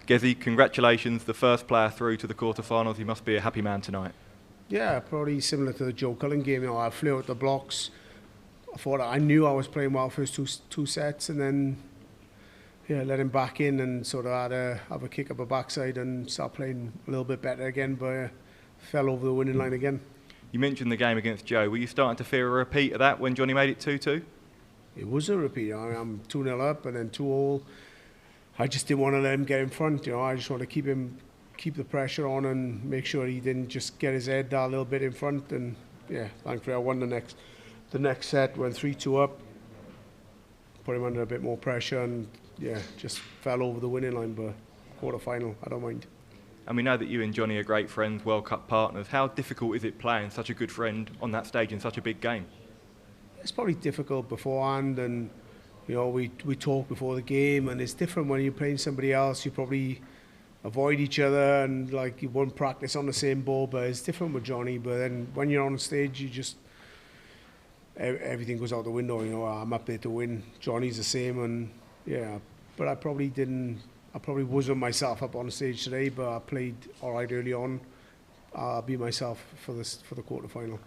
Gezi, congratulations, the first player through to the quarterfinals. You must be a happy man tonight. Yeah, probably similar to the Joe Cullen game. You know, I flew out the blocks. I knew I was playing well first two sets, and then let him back in and sort of have a kick up a backside and start playing a little bit better again, but fell over the winning line again. You mentioned the game against Joe. Were you starting to fear a repeat of that when Jonny made it 2-2? It was a repeat. I'm 2-0 up and then 2-all. I just didn't want to let him get in front. You know, I just want to keep the pressure on and make sure he didn't just get his head down a little bit in front. And thankfully I won the next set, went 3-2 up, put him under a bit more pressure, and just fell over the winning line. But quarter-final, I don't mind. And we know that you and Jonny are great friends, World Cup partners. How difficult is it playing such a good friend on that stage in such a big game? It's probably difficult beforehand, and you know, we talk before the game, and it's different when you're playing somebody else. You probably avoid each other and like you won't practice on the same ball, but it's different with Jonny. But then when you're on stage, you just everything goes out the window. You know, I'm up there to win. Jonny's the same, and but I probably wasn't myself up on the stage today, but I played all right early on. I'll be myself for the quarter-final.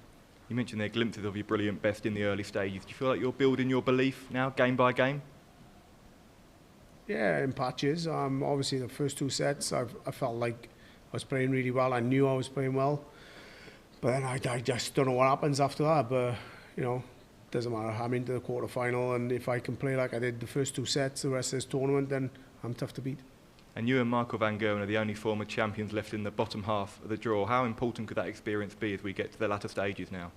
You mentioned there glimpses of your brilliant best in the early stages. Do you feel like you're building your belief now, game by game? Yeah, in patches. Obviously, the first two sets, I felt like I was playing really well. I knew I was playing well. But then I just don't know what happens after that. But, you know, doesn't matter. I'm into the quarter-final, and if I can play like I did the first two sets, the rest of this tournament, then I'm tough to beat. And you and Michael van Gerwen are the only former champions left in the bottom half of the draw. How important could that experience be as we get to the latter stages now?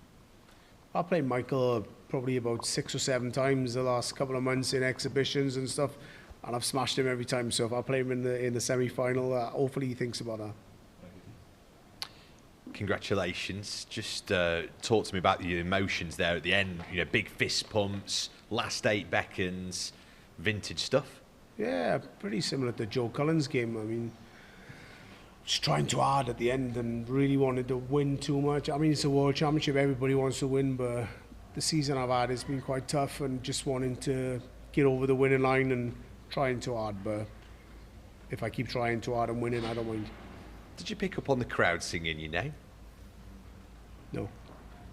I played Michael probably about 6 or 7 times the last couple of months in exhibitions and stuff, and I've smashed him every time. So if I play him in the semi-final, hopefully he thinks about that. Congratulations. Just talk to me about the emotions there at the end. You know, big fist pumps, last 8 beckons, vintage stuff. Yeah, pretty similar to Joe Cullen's game. I mean, just trying too hard at the end and really wanted to win too much. I mean, it's a World Championship, everybody wants to win, but the season I've had has been quite tough, and just wanting to get over the winning line and trying too hard. But if I keep trying too hard and winning, I don't mind. Did you pick up on the crowd singing your name? No,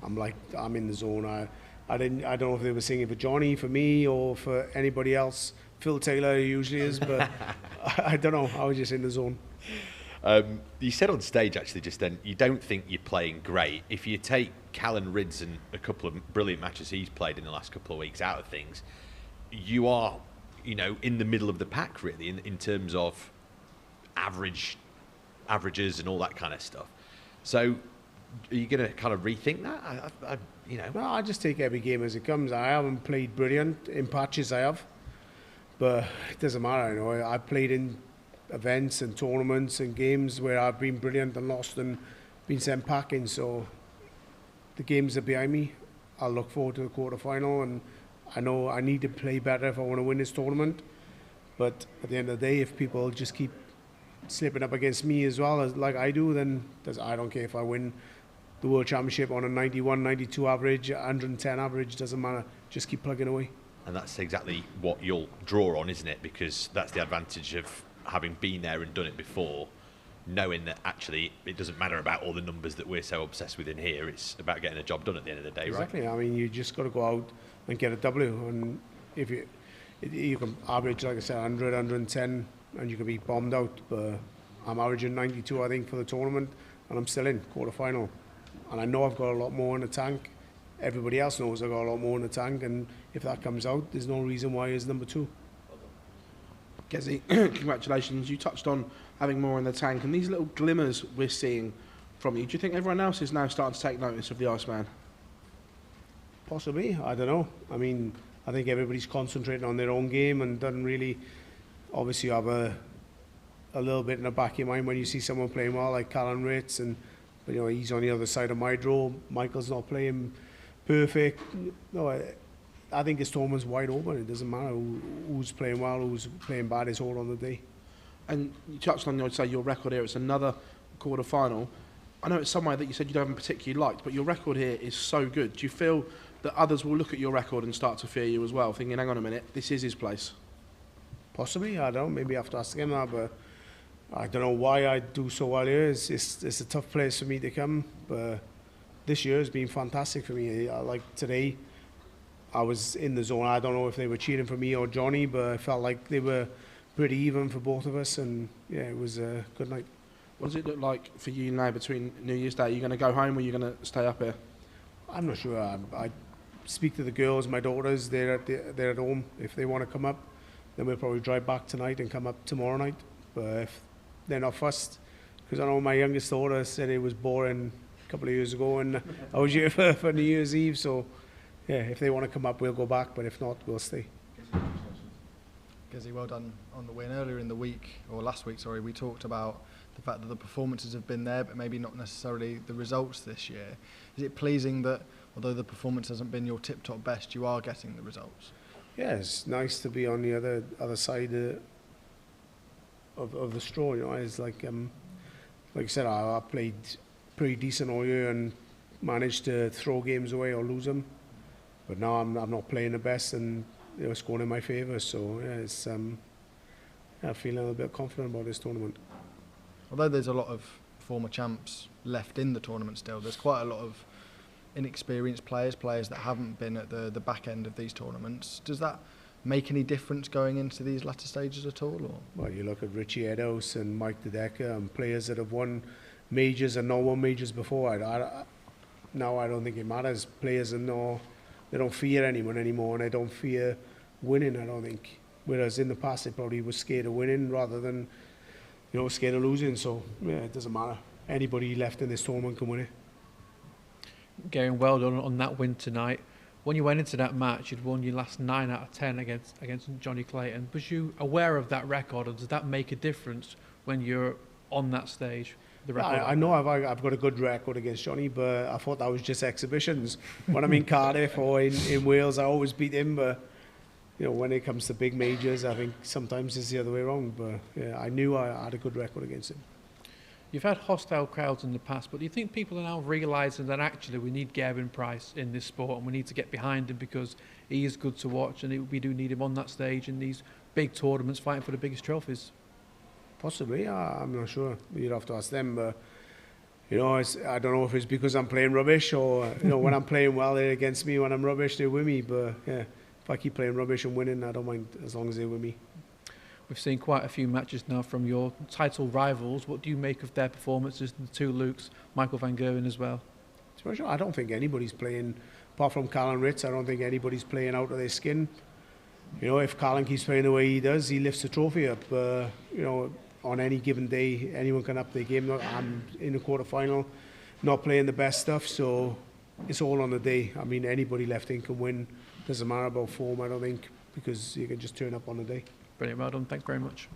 I'm in the zone. I don't know if they were singing for Jonny, for me, or for anybody else. Phil Taylor usually is, but I don't know. I was just in the zone. You said on stage actually just then you don't think you're playing great. If you take Callan Ridds and a couple of brilliant matches he's played in the last couple of weeks out of things, you are, you know, in the middle of the pack really in terms of averages and all that kind of stuff. So are you going to kind of rethink that? You know, no, I just take every game as it comes. I haven't played brilliant in patches. I have, but it doesn't matter. You know, I played in events and tournaments and games where I've been brilliant and lost and been sent packing. So the games are behind me. I'll look forward to the quarter-final, and I know I need to play better if I want to win this tournament. But at the end of the day, if people just keep slipping up against me as well as like I do, then I don't care if I win the World Championship on a 91, 92 average, 110 average, doesn't matter. Just keep plugging away. And that's exactly what you'll draw on, isn't it? Because that's the advantage of having been there and done it before, knowing that actually it doesn't matter about all the numbers that we're so obsessed with in here. It's about getting a job done at the end of the day, exactly. Right? I mean, you just got to go out and get a W. And if you can average, like I said, 100, 110, and you can be bombed out. But I'm averaging 92, I think, for the tournament, and I'm still in quarter-final. And I know I've got a lot more in the tank. Everybody else knows I've got a lot more in the tank, and if that comes out, there's no reason why it's number 2. Gezi, congratulations. You touched on having more in the tank, and these little glimmers we're seeing from you. Do you think everyone else is now starting to take notice of the Iceman? Possibly. I don't know. I mean, I think everybody's concentrating on their own game and doesn't really, obviously, have a little bit in the back of your mind when you see someone playing well, like Callan Ritz, and but, you know, he's on the other side of my draw. Michael's not playing perfect. No, I think this tournament's wide open. It doesn't matter who's playing well, who's playing bad. It's all on the day. And you touched on, I'd say, your record here. It's another quarter-final. I know it's somewhere that you said you haven't particularly liked, but your record here is so good. Do you feel that others will look at your record and start to fear you as well, thinking, hang on a minute, this is his place? Possibly. I don't know. Maybe I have to ask him that, but I don't know why I do so well here. It's a tough place for me to come, but this year has been fantastic for me. Like today, I was in the zone. I don't know if they were cheering for me or Jonny, but I felt like they were pretty even for both of us, and yeah, it was a good night. What does it look like for you now between New Year's Day? Are you going to go home or are you going to stay up here? I'm not sure. I speak to the girls, my daughters. They're at home. If they want to come up, then we'll probably drive back tonight and come up tomorrow night. But if they're not fussed, because I know my youngest daughter said it was boring a couple of years ago, and I was here for New Year's Eve. So yeah, if they want to come up, we'll go back. But if not, we'll stay. Gizzy, well done on the win. Earlier in the week, or last week, sorry, we talked about the fact that the performances have been there, but maybe not necessarily the results this year. Is it pleasing that, although the performance hasn't been your tip-top best, you are getting the results? Yeah, it's nice to be on the other side of the straw. You know, it's like I said, I played pretty decent all year and managed to throw games away or lose them. But now I'm not playing the best, and it's going in my favour. So yeah, it's I'm feeling a little bit confident about this tournament. Although there's a lot of former champs left in the tournament still, there's quite a lot of inexperienced players that haven't been at the back end of these tournaments. Does that make any difference going into these latter stages at all? Or? Well, you look at Richie Eddowes and Mike DeDecker and players that have won majors and not won majors before. Now I don't think it matters. Players they don't fear anyone anymore, and they don't fear winning, I don't think. Whereas in the past they probably were scared of winning rather than scared of losing. So yeah, it doesn't matter. Anybody left in this tournament can win it. Gerwyn, well done on that win tonight. When you went into that match, you'd won your last 9 out of 10 against Jonny Clayton. Was you aware of that record, or does that make a difference when you're on that stage? The record I know I've got a good record against Jonny, but I thought that was just exhibitions. When I'm in Cardiff or in Wales, I always beat him. But when it comes to big majors, I think sometimes it's the other way around. But yeah, I knew I had a good record against him. You've had hostile crowds in the past, but do you think people are now realising that actually we need Gerwyn Price in this sport and we need to get behind him because he is good to watch, and we do need him on that stage in these big tournaments fighting for the biggest trophies? Possibly, I'm not sure. You'd have to ask them. But I don't know if it's because I'm playing rubbish or when I'm playing well, they're against me. When I'm rubbish, they're with me. But yeah, if I keep playing rubbish and winning, I don't mind as long as they're with me. We've seen quite a few matches now from your title rivals. What do you make of their performances, the two Lukes, Michael van Gerwen as well? I don't think anybody's playing, apart from Callan Ritz, I don't think anybody's playing out of their skin. If Callan keeps playing the way he does, he lifts the trophy up. On any given day, anyone can up their game. I'm in the quarterfinal, not playing the best stuff, so it's all on the day. I mean, anybody left in can win. Doesn't matter about form, I don't think, because you can just turn up on the day. Brilliant, well done. Thank you very much.